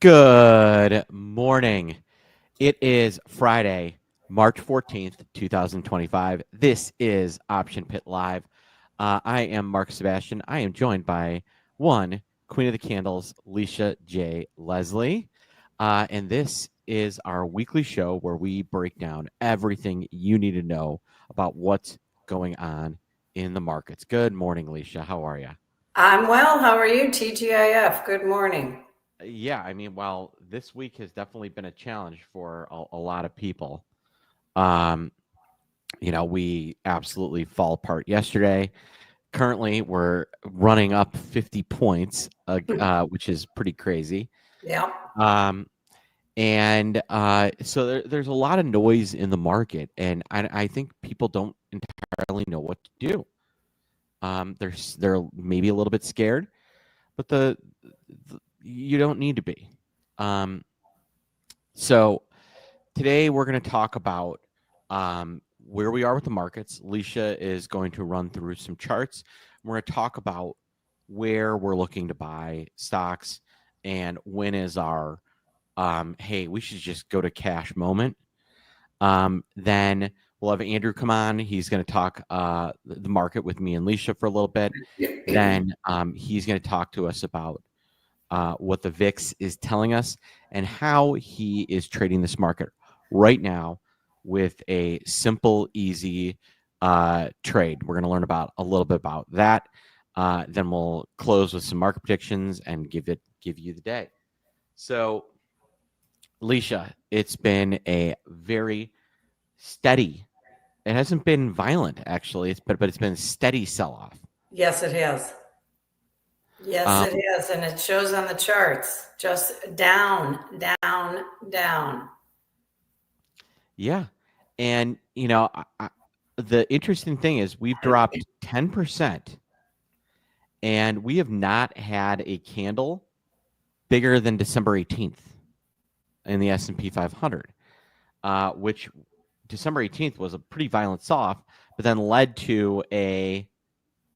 Good morning. It is Friday, March 14th, 2025. This is Option Pit Live. I am Mark Sebastian. I am joined by one Queen of the Candles, Licia J. Leslie. And this is our weekly show where we break down everything you need to know about what's going on in the markets. Good morning, Licia. How are you? I'm well. How are you, TGIF? Good morning. Yeah, I mean, while this week has definitely been a challenge for a lot of people, um, we absolutely fall apart yesterday. Currently, we're running up 50 points, which is pretty crazy. Yeah. Um, so there's a lot of noise in the market, and I think people don't entirely know what to do. They're maybe a little bit scared, but you don't need to be. So today we're going to talk about where we are with the markets. Licia is going to run through some charts. We're going to talk about where we're looking to buy stocks and when is our hey, we should just go to cash moment. Then we'll have Andrew come on. He's going to talk the market with me and Licia for a little bit. Then he's going to talk to us about what the VIX is telling us and how he is trading this market right now with a simple, easy trade. We're going to learn about a little bit about that. Then we'll close with some market predictions and give you the day. So, Licia, it's been a very steady. It hasn't been violent, actually. But it's been a steady sell-off. Yes, it has. Yes, it is. And it shows on the charts. Just down, down, down. Yeah. And, the interesting thing is we've dropped 10%, and we have not had a candle bigger than December 18th in the S&P 500, which December 18th was a pretty violent sell-off, but then led to a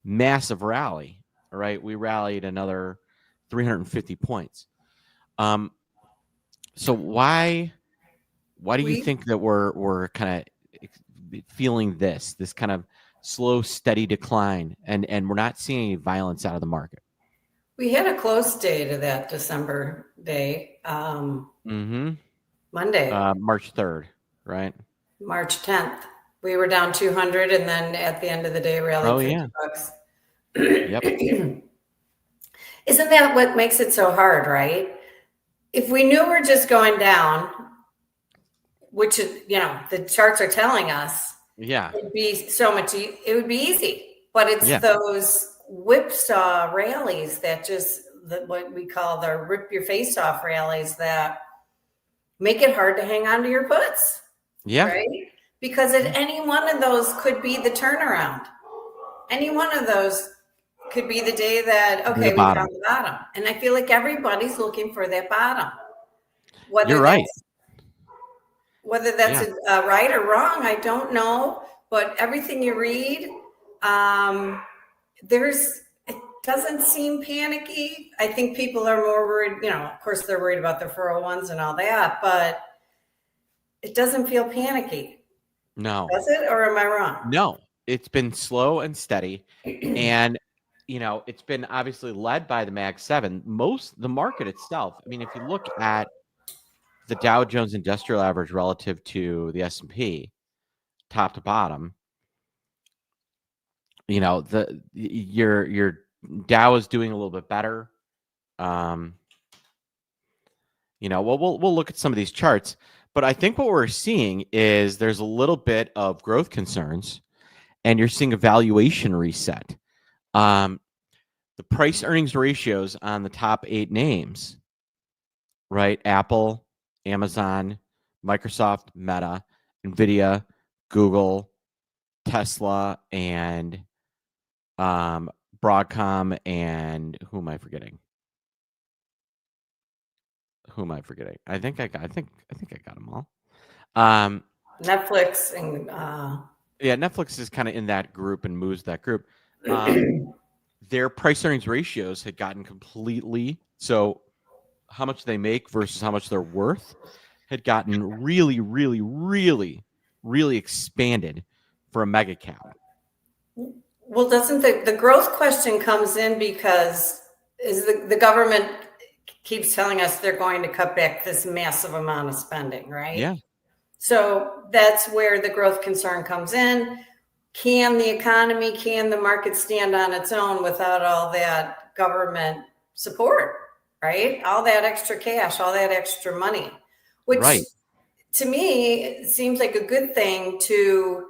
massive rally, right? We rallied another 350 points. So why do you think that we're kind of feeling this kind of slow, steady decline, and we're not seeing any violence out of the market? We had a close day to that December day. Monday. March 3rd, right? March 10th. We were down 200, and then at the end of the day, rallied 50 bucks. Yep. Isn't that what makes it so hard, right? If we knew we're just going down, which is, the charts are telling us, it'd be so much, it would be easy. But it's those whipsaw rallies that just, what we call the rip your face off rallies, that make it hard to hang on to your puts. Yeah. Right? Because any one of those could be the turnaround. Any one of those could be the day that, okay, we found the bottom. And I feel like everybody's looking for that bottom. You're right. Whether that's right or wrong, I don't know. But everything you read, it doesn't seem panicky. I think people are more worried, of course they're worried about their 401s and all that, but it doesn't feel panicky. No. Does it, or am I wrong? No, it's been slow and steady. And, it's been obviously led by the Mag 7. The market itself, I mean, if you look at the Dow Jones Industrial Average relative to the S&P, top to bottom, your Dow is doing a little bit better. We'll look at some of these charts, but I think what we're seeing is there's a little bit of growth concerns, and you're seeing a valuation reset. The price earnings ratios on the top 8 names, right? Apple, Amazon, Microsoft, Meta, Nvidia, Google, Tesla, and Broadcom, and who am I forgetting? I think I got them all. Netflix and Netflix is kind of in that group and moves that group. Their price earnings ratios had gotten completely so how much they make versus how much they're worth had gotten really, really, really, really expanded for a mega cap. Well, doesn't the growth question comes in because is the government keeps telling us they're going to cut back this massive amount of spending, right? Yeah. So that's where the growth concern comes in. Can the economy, can the market stand on its own without all that government support, right? All that extra cash, all that extra money, which Right. to me seems like a good thing to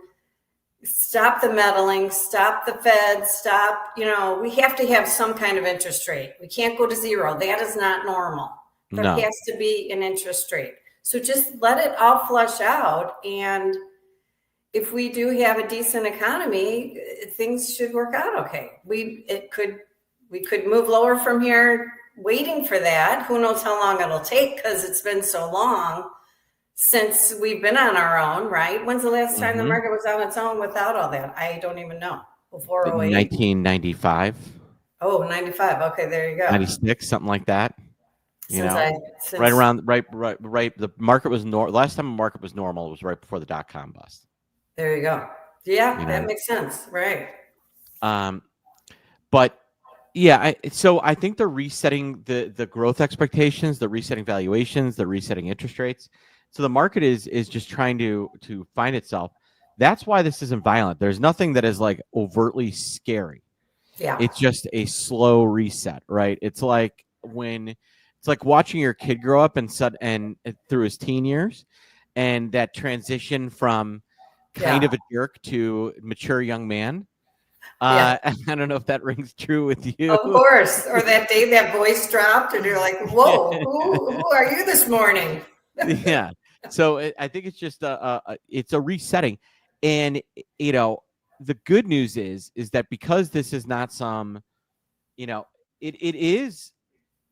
stop the meddling, stop the Fed, stop, we have to have some kind of interest rate. We can't go to zero. That is not normal. There No. has to be an interest rate. So just let it all flush out. And if we do have a decent economy, things should work out okay. We could move lower from here, waiting for that. Who knows how long it'll take because it's been so long since we've been on our own, right? When's the last time the market was on its own without all that? I don't even know. Before 08? 1995. Oh, 95. Okay, there you go. 96, something like that. Since right. The market was last time the market was normal was right before the dot-com bust. There you go. Yeah, that makes sense. Right. But yeah, so I think they're resetting the growth expectations, they're resetting valuations, they're resetting interest rates. So the market is just trying to find itself. That's why this isn't violent. There's nothing that is like overtly scary. Yeah. It's just a slow reset, right? It's like watching your kid grow up and through his teen years, and that transition from kind of a jerk to mature young man. I don't know if that rings true with you. Of course. Or that day that voice dropped and you're like, whoa, who are you this morning? Yeah. So I think it's just it's a resetting. And, the good news is that because this is not some, it is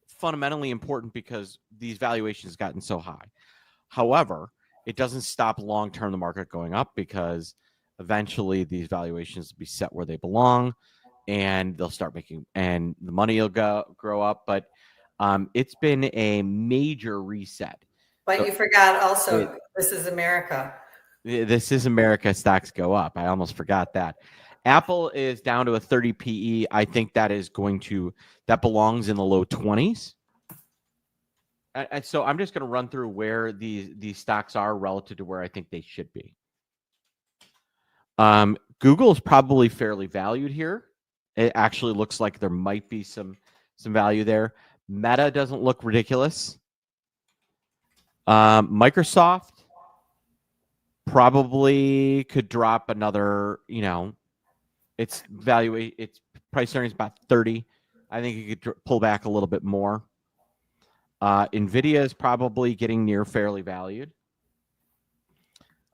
fundamentally important because these valuations have gotten so high. However, it doesn't stop long-term the market going up because eventually these valuations will be set where they belong and they'll start making, and the money will grow up. But it's been a major reset. But you forgot also, this is America. This is America. Stocks go up. I almost forgot that. Apple is down to a 30 PE. I think that belongs in the low 20s. So I'm just going to run through where these stocks are relative to where I think they should be. Google is probably fairly valued here. It actually looks like there might be some value there. Meta doesn't look ridiculous. Microsoft probably could drop another, its price earnings about 30. I think it could pull back a little bit more. Nvidia is probably getting near fairly valued.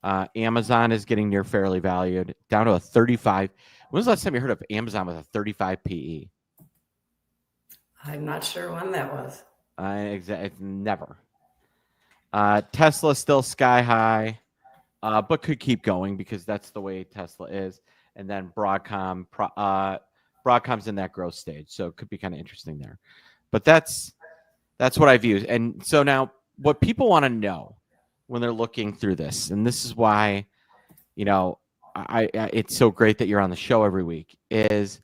Amazon is getting near fairly valued, down to a 35. When was the last time you heard of Amazon with a 35 PE? I'm not sure when that was. It's never. Tesla still sky high, but could keep going because that's the way Tesla is. And then Broadcom's in that growth stage, so it could be kind of interesting there. But that's what I view. And so now, what people want to know when they're looking through this, and this is why, it's so great that you're on the show every week, is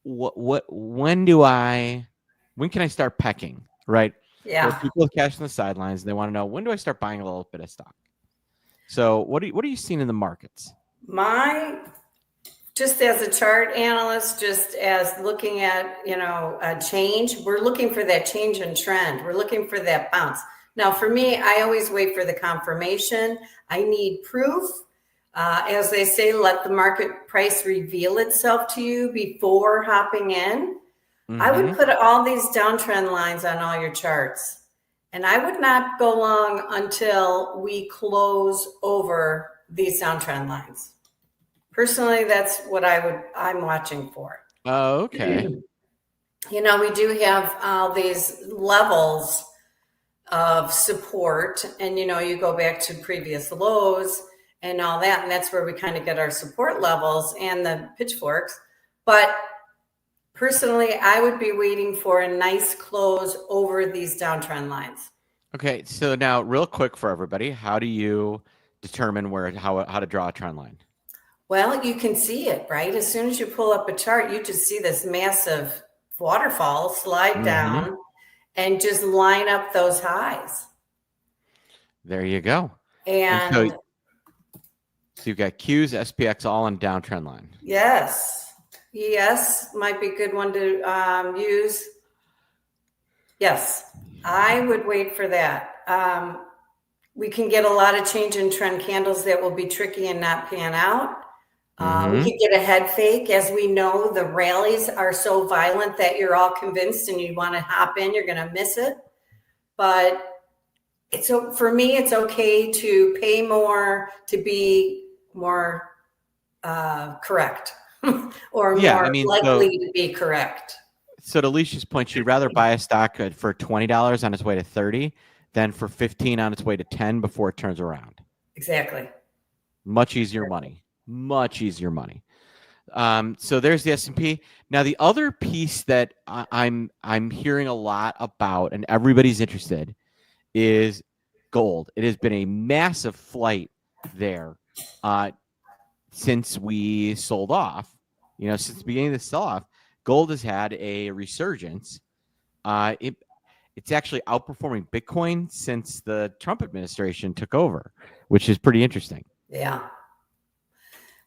when can I start pecking, right? Yeah. There are people with cash on the sidelines, and they want to know, when do I start buying a little bit of stock? So what are you seeing in the markets? Just as a chart analyst, just as looking at, a change, we're looking for that change in trend. We're looking for that bounce. Now, for me, I always wait for the confirmation. I need proof. As they say, let the market price reveal itself to you before hopping in. I would put all these downtrend lines on all your charts, and I would not go long until we close over these downtrend lines. Personally, that's what I'm watching for. Oh, okay. We do have all these levels of support, and you go back to previous lows and all that, and that's where we kind of get our support levels and the pitchforks. But personally, I would be waiting for a nice close over these downtrend lines. Okay, so now real quick for everybody, how do you determine how to draw a trend line? Well, you can see it, right? As soon as you pull up a chart, you just see this massive waterfall slide down and just line up those highs. There you go. And so you've got Qs, SPX all on downtrend line. Yes. ES might be a good one to use. Yes, I would wait for that. We can get a lot of change in trend candles that will be tricky and not pan out. We could get a head fake. As we know, the rallies are so violent that you're all convinced and you want to hop in, you're going to miss it. But for me, it's okay to pay more to be more correct or more likely to be correct. So to Licia's point, she'd rather buy a stock for $20 on its way to 30 than for 15 on its way to 10 before it turns around. Exactly. Much easier money. Much easier money. So there's the S&P. Now the other piece that I'm hearing a lot about and everybody's interested is gold. It has been a massive flight there since we sold off. Since the beginning of the sell-off, gold has had a resurgence. It's actually outperforming Bitcoin since the Trump administration took over, which is pretty interesting. Yeah.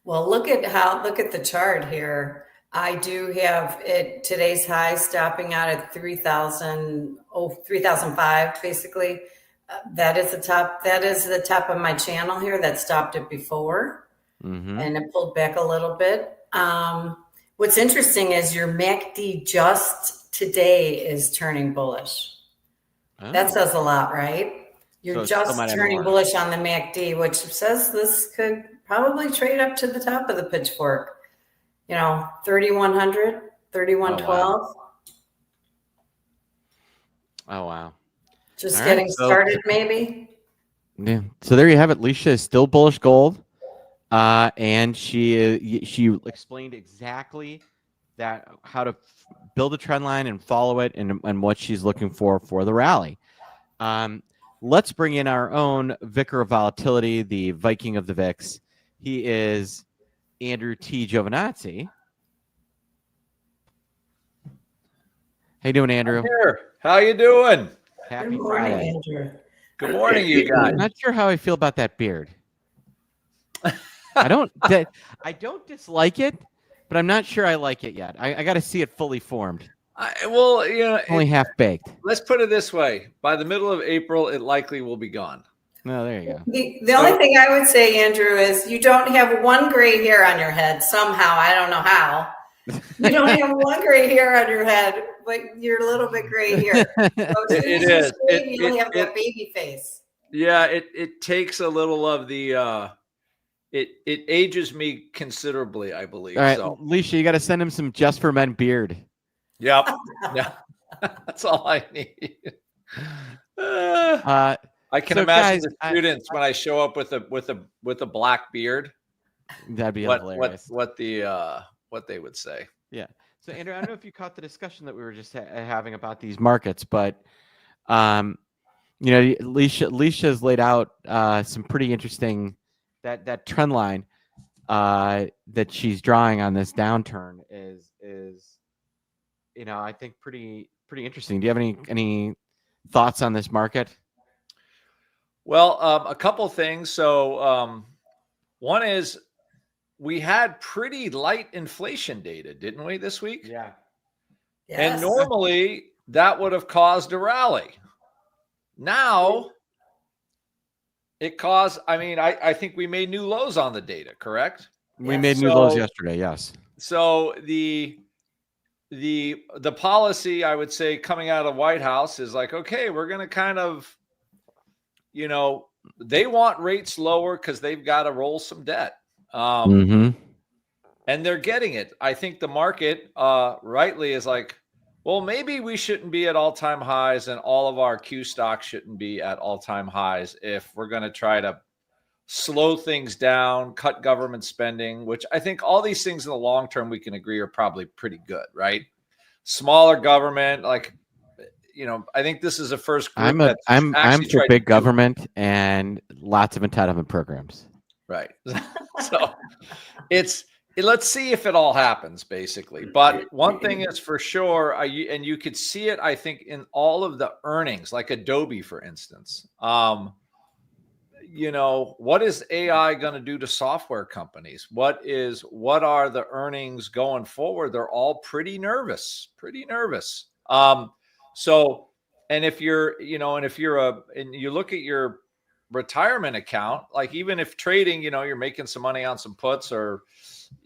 Well, look at the chart here. I do have today's high stopping out at 3,005 basically. That is the top. That is the top of my channel here. That stopped it before, and it pulled back a little bit. What's interesting is your MACD just today is turning bullish. Oh. That says a lot, right? You're just turning bullish on the MACD, which says this could probably trade up to the top of the pitchfork. 3,100, 3,112. Oh, wow. Just getting started, maybe. Yeah. So there you have it. Licia is still bullish gold. And she explained exactly how to build a trend line and follow it and what she's looking for the rally. Let's bring in our own Vicar of Volatility, the Viking of the VIX. He is Andrew T. Giovinazzi. How you doing, Andrew? I'm here. How you doing? Happy Friday. Andrew. Good morning, you guys. I'm not sure how I feel about that beard. I don't dislike it, but I'm not sure I like it yet. I got to see it fully formed. Only half baked. Let's put it this way: by the middle of April, it likely will be gone. No, there you go. The only thing I would say, Andrew, is you don't have one gray hair on your head somehow. I don't know how. You don't have one gray hair on your head, but you're a little bit gray here. It is. You don't have that baby face. Yeah, it takes a little of the. It ages me considerably, I believe. All right, so. Licia, you got to send him some Just for Men beard. Yep. Yeah. That's all I need. I can imagine the students when I show up with a black beard. That'd be hilarious. What they would say. Yeah. So Andrew, I don't know if you caught the discussion that we were just having about these markets, but Licia's laid out some pretty interesting that trend line that she's drawing on this downturn is I think pretty interesting. Do you have any thoughts on this market? Well, a couple things. So one is we had pretty light inflation data, didn't we, this week? Yeah. Yes. And normally that would have caused a rally. Now it caused, I think we made new lows on the data, correct? We made new lows yesterday, yes. So the policy, I would say, coming out of the White House is like, okay, we're going to kind of, they want rates lower because they've got to roll some debt. And they're getting it. I think the market rightly is like, well, maybe we shouldn't be at all-time highs and all of our Q stocks shouldn't be at all-time highs if we're going to try to slow things down, cut government spending, which I think all these things in the long term we can agree are probably pretty good, right? smaller government, like, I think this is the first group I'm for big government and lots of entitlement programs. Right. So let's see if it all happens, basically. But one thing is for sure, and you could see it, I think, in all of the earnings, like Adobe, for instance. What is AI going to do to software companies? What are the earnings going forward? They're all pretty nervous. So, and if you're, and you look at your retirement account, like even if trading, you're making some money on some puts or,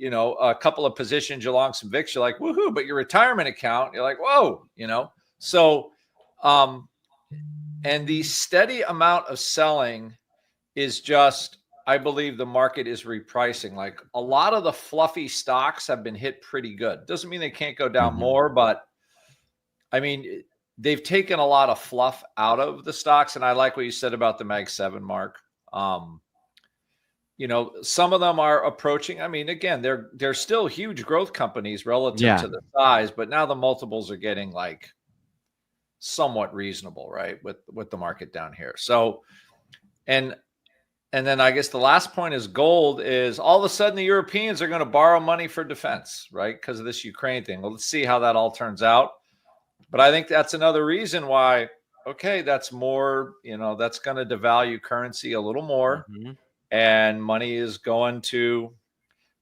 a couple of positions along some VIX, you're like, woohoo, but your retirement account, you're like, whoa, so, and the steady amount of selling is just, I believe the market is repricing. Like a lot of the fluffy stocks have been hit pretty good. Doesn't mean they can't go down more, but I mean, they've taken a lot of fluff out of the stocks. And I like what you said about the Mag 7, Mark. Some of them are approaching. I mean, again, they're still huge growth companies relative to the size, but now the multiples are getting like somewhat reasonable, right? With the market down here. So, and then I guess the last point is gold is all of a sudden the Europeans are going to borrow money for defense, right? Because of this Ukraine thing. Well, let's see how that all turns out. But I think that's another reason why, okay, that's more, that's going to devalue currency a little more. And money is going to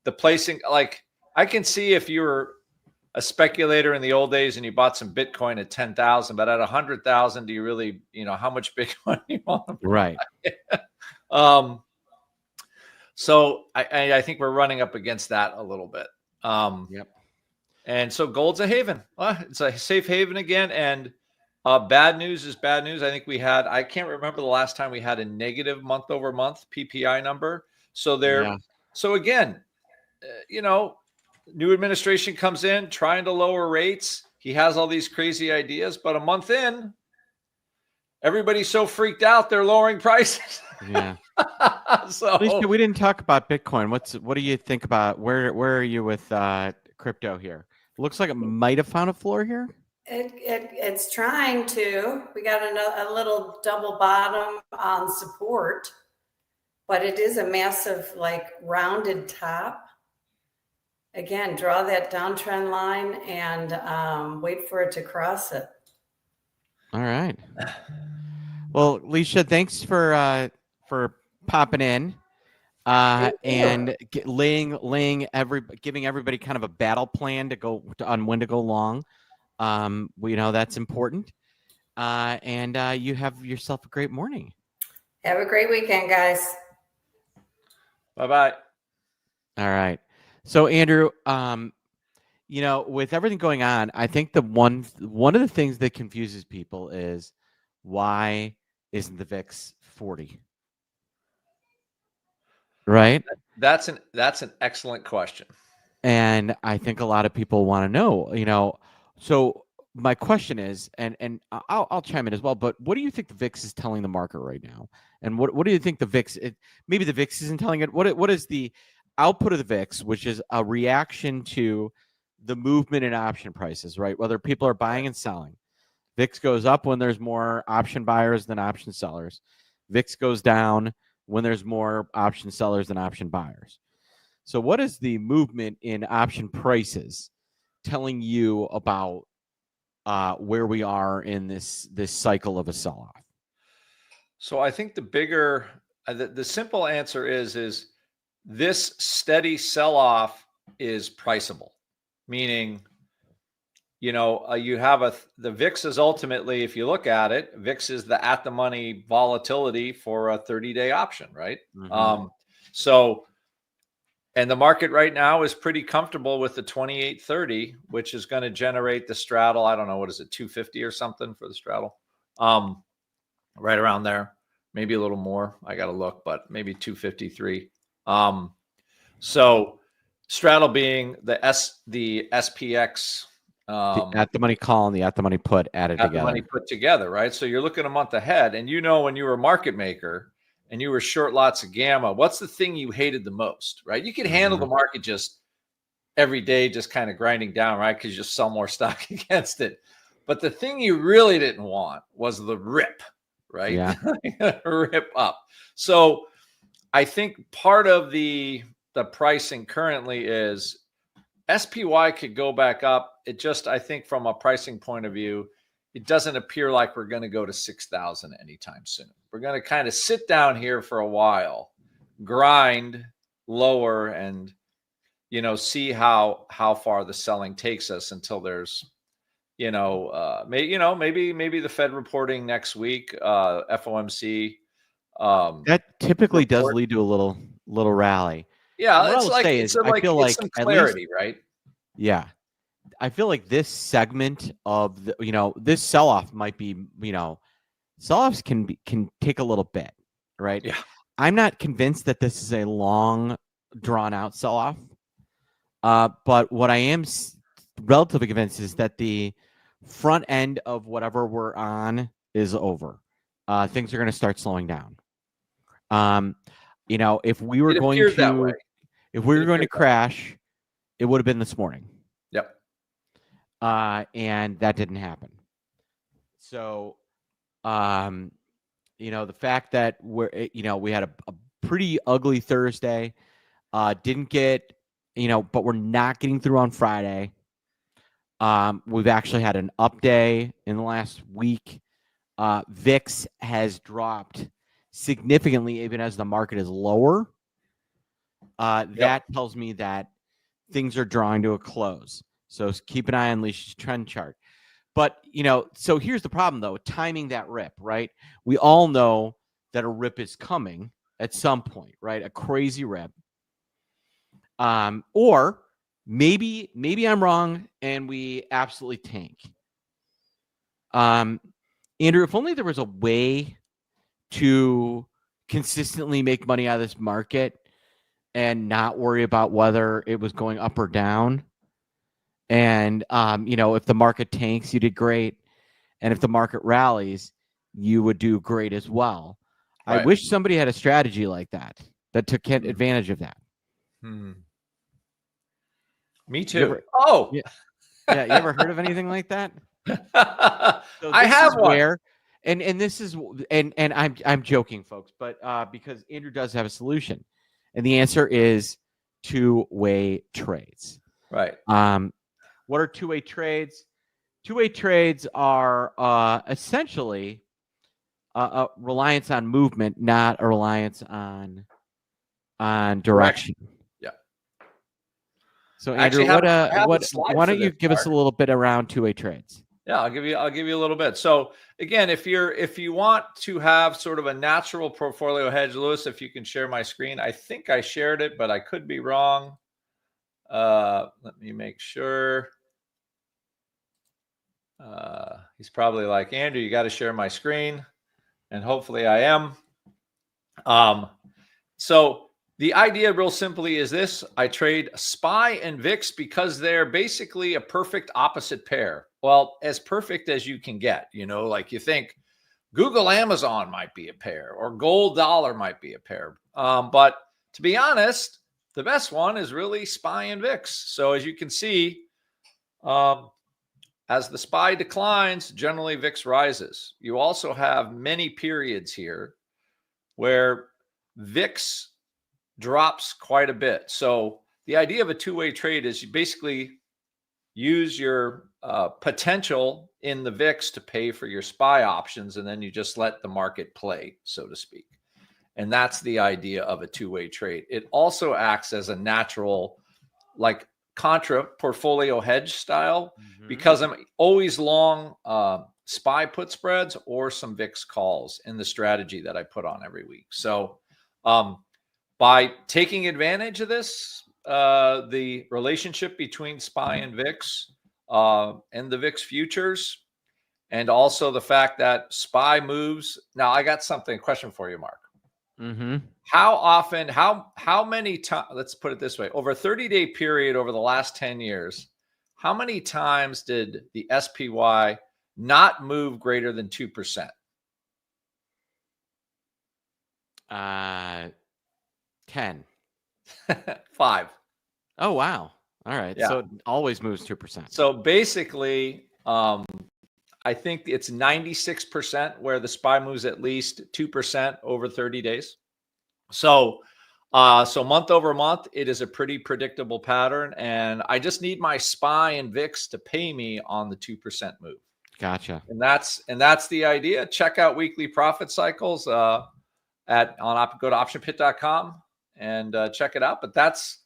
the placing. Like I can see if you were a speculator in the old days and you bought some Bitcoin at 10,000, but at 100,000, do you really, how much Bitcoin you want to buy? Right. So I think we're running up against that a little bit. Yep. And so gold's a haven. It's a safe haven again. And bad news is bad news. I think I can't remember the last time we had a negative month over month PPI number. So so again, new administration comes in trying to lower rates. He has all these crazy ideas, but a month in, everybody's so freaked out, they're lowering prices. Yeah. So Licia, we didn't talk about Bitcoin. What do you think about where are you with crypto here? Looks like it might have found a floor here. It's trying to. We got a little double bottom on support, but it is a massive, like, rounded top. Again, draw that downtrend line and wait for it to cross it. All right. Well, Licia, thanks for popping in and giving everybody kind of a battle plan on when to go long. We know that's important. And you have yourself a great morning. Have a great weekend, guys. Bye-bye. All right. So Andrew, with everything going on, I think one of the things that confuses people is why isn't the VIX 40? Right? That's an excellent question. And I think a lot of people want to know, so my question is, and I'll chime in as well, but what do you think the VIX is telling the market right now? And what do you think the VIX, maybe the VIX isn't telling it. What is the output of the VIX, which is a reaction to the movement in option prices, right? Whether people are buying and selling. VIX goes up when there's more option buyers than option sellers. VIX goes down when there's more option sellers than option buyers. So what is the movement in option prices telling you about where we are in this cycle of a sell-off? So I think the bigger, the simple answer is this steady sell-off is priceable, meaning, you have the VIX is ultimately, if you look at it, VIX is the at the money volatility for a 30-day option, right? So, and the market right now is pretty comfortable with the 28.30, which is going to generate the straddle. I don't know, what is it, 250 or something for the straddle? Right around there, maybe a little more. I got to look, but maybe 253. So straddle being the SPX. The at the money call and the at the money put added together. The money put together, right? So you're looking a month ahead, and when you were a market maker and you were short lots of gamma, what's the thing you hated the most, right? You could handle the market just every day just kind of grinding down, right? Because you just sell more stock against it. But the thing you really didn't want was the rip, right? Yeah. Rip up. So I think part of the pricing currently is SPY could go back up. It just, I think from a pricing point of view, it doesn't appear like we're going to go to 6,000 anytime soon. We're going to kind of sit down here for a while, grind lower, and see how far the selling takes us until there's maybe the Fed reporting next week, FOMC. That typically does lead to a little rally. Yeah, what it's I'll say is, I feel like some clarity, right? Yeah, I feel like this segment of this sell-off might be, sell-offs can take a little bit, right? Yeah. I'm not convinced that this is a long, drawn-out sell-off. But what I am relatively convinced is that the front end of whatever we're on is over. Things are going to start slowing down. If we were going to crash, it would have been this morning. Yep. And that didn't happen. So, the fact that we had a pretty ugly Thursday, didn't get, but we're not getting through on Friday. We've actually had an up day in the last week. VIX has dropped significantly, even as the market is lower. That tells me that things are drawing to a close. So keep an eye on Licia's trend chart. But, so here's the problem, though, timing that rip, right? We all know that a rip is coming at some point, right? A crazy rip. Or maybe I'm wrong and we absolutely tank. Andrew, if only there was a way to consistently make money out of this market and not worry about whether it was going up or down. And, if the market tanks, you did great. And if the market rallies, you would do great as well. Right. I wish somebody had a strategy like that took advantage of that. Me too. You ever heard of anything like that? So I have one. And this is, and I'm joking, folks, but because Andrew does have a solution, and the answer is two-way trades. Right. What are two-way trades? Two-way trades are essentially a reliance on movement, not a reliance on direction. Yeah. So Andrew, why don't you give us a little bit around two-way trades? Yeah, I'll give you a little bit. So again, if you want to have sort of a natural portfolio hedge, Lewis, if you can share my screen. I think I shared it, but I could be wrong. Let me make sure. He's probably like, Andrew, you got to share my screen, and hopefully I am. So the idea real simply is this: I trade SPY and VIX because they're basically a perfect opposite pair. Well, as perfect as you can get, like you think Google, Amazon might be a pair, or gold, dollar might be a pair. But to be honest, the best one is really SPY and VIX. So as you can see, as the SPY declines, generally VIX rises. You also have many periods here where VIX drops quite a bit. So the idea of a two-way trade is you basically use your potential in the VIX to pay for your SPY options, and then you just let the market play, so to speak. And that's the idea of a two-way trade. It also acts as a natural, like, contra portfolio hedge style, because I'm always long SPY put spreads or some VIX calls in the strategy that I put on every week. So by taking advantage of this, the relationship between SPY and VIX and the VIX futures, and also the fact that SPY moves. Now, I got a question for you, Mark. How often, how many times, let's put it this way, over a 30-day period over the last 10 years, how many times did the SPY not move greater than 2%? 10. 5. Oh, wow. All right. Yeah. So it always moves 2%. So basically, I think it's 96% where the SPY moves at least 2% over 30 days. So month over month, it is a pretty predictable pattern. And I just need my SPY and VIX to pay me on the 2% move. Gotcha. And that's the idea. Check out weekly profit cycles go to optionpit.com and check it out. But that's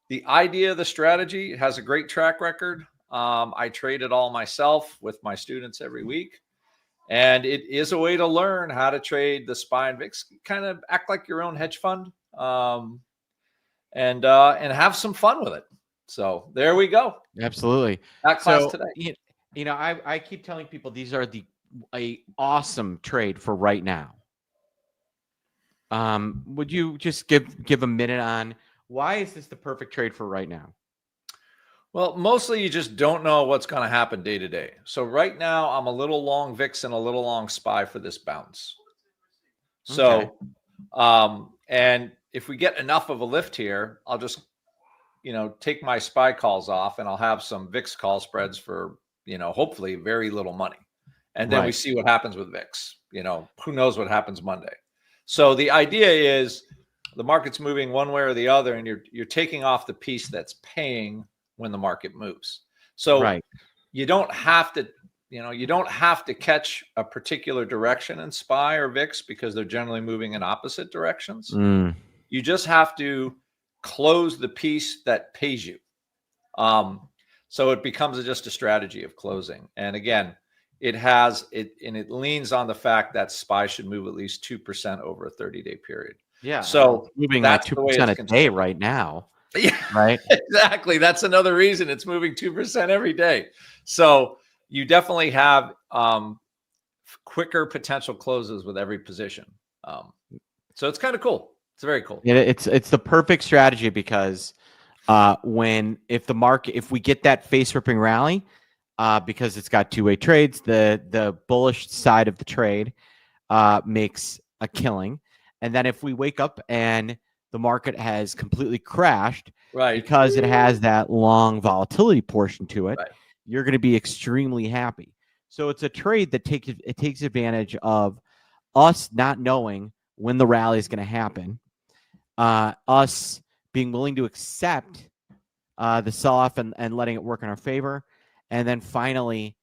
the idea of the strategy. It has a great track record. I trade it all myself with my students every week. And it is a way to learn how to trade the SPY and VIX, kind of act like your own hedge fund, and have some fun with it. So there we go. Absolutely. That class today. You know, I keep telling people these are a awesome trade for right now. Would you just give a minute on why is this the perfect trade for right now? Well, mostly you just don't know what's going to happen day to day. So right now I'm a little long VIX and a little long SPY for this bounce. So, and if we get enough of a lift here, I'll just, take my SPY calls off and I'll have some VIX call spreads for, hopefully very little money. And then we see what happens with VIX. Who knows what happens Monday. So the idea is the market's moving one way or the other, and you're taking off the piece that's paying when the market moves. So you don't have to, catch a particular direction in SPY or VIX because they're generally moving in opposite directions. You just have to close the piece that pays you. So it becomes just a strategy of closing. And again, it leans on the fact that SPY should move at least 2% over a 30-day period. Yeah. So it's moving like 2% a day right now. Yeah, right. Exactly. That's another reason it's moving 2% every day. So you definitely have quicker potential closes with every position. So it's kind of cool. It's very cool. Yeah, it's the perfect strategy because if we get that face ripping rally, because it's got two-way trades, the bullish side of the trade makes a killing, and then if we wake up and the market has completely crashed, because it has that long volatility portion to it, you're going to be extremely happy. So it's a trade that takes advantage of us not knowing when the rally is going to happen, us being willing to accept the sell-off and letting it work in our favor, and then finally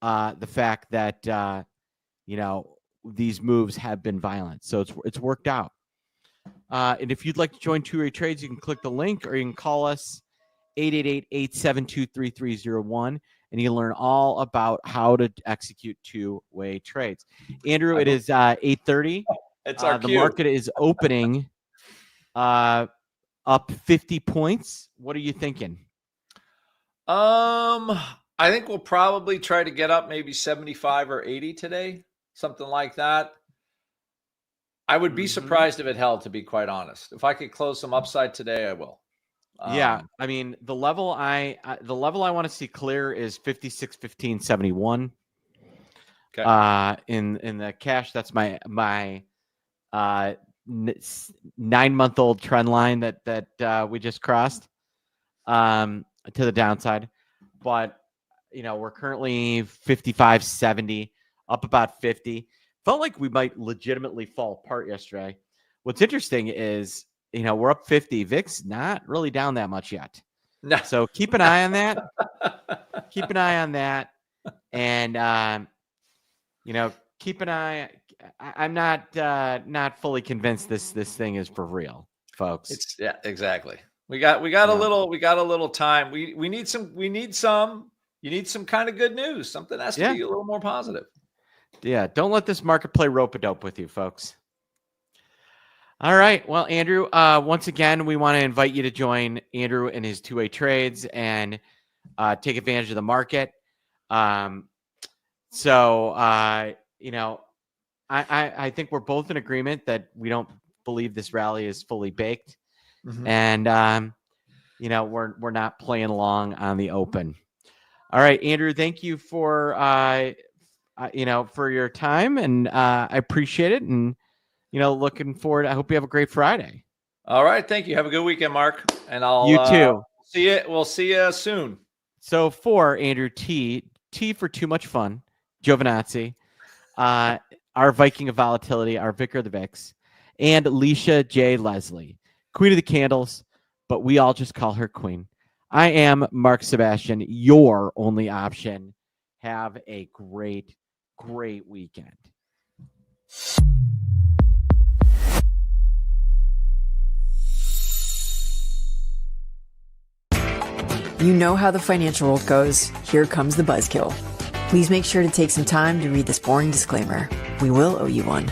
the fact that these moves have been violent. So it's worked out. And if you'd like to join two-way trades, you can click the link or you can call us 888-872-3301, and you can learn all about how to execute two-way trades. Andrew, it is 8:30. It's our the market is opening up 50 points. What are you thinking? I think we'll probably try to get up maybe 75 or 80 today, something like that. I would be surprised if it held, to be quite honest. If I could close some upside today, I will. Yeah, I mean, the level I want to see clear is 56.15.71. Okay. In the cash, that's my 9-month-old trend line that we just crossed to the downside. But we're currently 55.70, up about 50. Felt like we might legitimately fall apart yesterday. What's interesting is, we're up 50. VIX not really down that much yet. No. So keep an eye on that. Keep an eye on that. And, keep an eye. I'm not fully convinced this thing is for real, folks. Yeah, exactly. We got a little time. We need some you need some kind of good news. Something has to be a little more positive. Yeah, don't let this market play rope-a-dope with you, folks. All right. Well, Andrew, once again, we want to invite you to join Andrew in his two-way trades and take advantage of the market. I think we're both in agreement that we don't believe this rally is fully baked. And, we're not playing along on the open. All right, Andrew, thank you for your time, and I appreciate it. And, looking forward. I hope you have a great Friday. All right. Thank you. Have a good weekend, Mark. And you too. We'll see you soon. So for Andrew T for Too Much Fun, Giovinazzi, our Viking of Volatility, our Vicar of the Vix, and Licia J. Leslie, Queen of the Candles, but we all just call her Queen. I am Mark Sebastian, your only option. Have a great, great weekend. You know how the financial world goes. Here comes the buzzkill. Please make sure to take some time to read this boring disclaimer. We will owe you one.